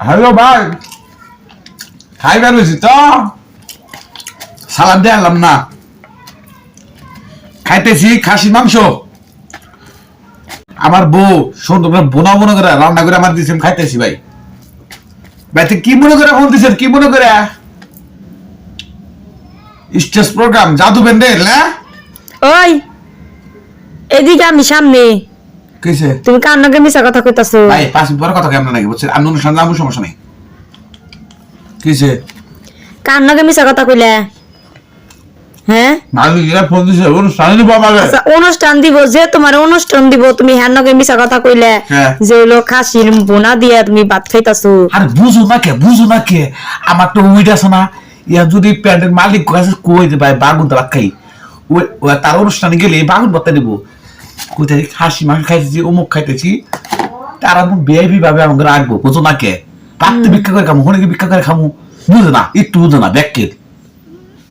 Hello ভাই, খাইবার হয়েছি তো সালাদ দিয়ে আনলাম না, খাইতেছি খাসির মাংস। আমার বউ সুন্দর করে বোনা বোনা করে রান্না করে আমার দিয়েছেন, খাইতেছি ভাই। ভাই কি মনে করে ফোন দিচ্ছেন, কি মনে করে? স্টেজ প্রোগ্রাম জাদু ব্যান্ডের না? ওই এদিকে আমি সামনে, কিসে তুমি কার নাকি মিছা কথা কইতাছো? ভাই 5 মিনিট পরে কথা কেমন নাকি বুঝছেন? আমি অনুষ্ঠান যাবো, সমস্যা নেই। কিসে কার নাকি মিছা কথা কইলে? হ্যাঁ মালিকরা ফোন দিছে, অনুষ্ঠান দিব আমাকে। আচ্ছা অনুষ্ঠান দিব, যে তোমার অনুষ্ঠান দিব তুমি হ্যাঁ নাকি মিছা কথা কইলে হ্যাঁ। যে হলো খাসির বোনা দিয়া তুমি ভাত খাইতাছো। আরে বুঝো না কে আমার তো উইট আছে না, ইয়া যদি প্যান্টের মালিক কাছে কই যে ভাই বাগুন ভাত খাই, ওই তার অনুষ্ঠানে গেলে বাগুন ভাতটা দিব। কোথায় খাসি মাংস খাইতেছি, অমুক খাইতেছি, তারা বেবি ভাবে আমাকে রাখবো, বুঝো না কে? রাত্রে ভিক্ষা করে খামু, হনে ভিক্ষা করে খামু, বুঝো না, একটু বুঝো না ব্যাকের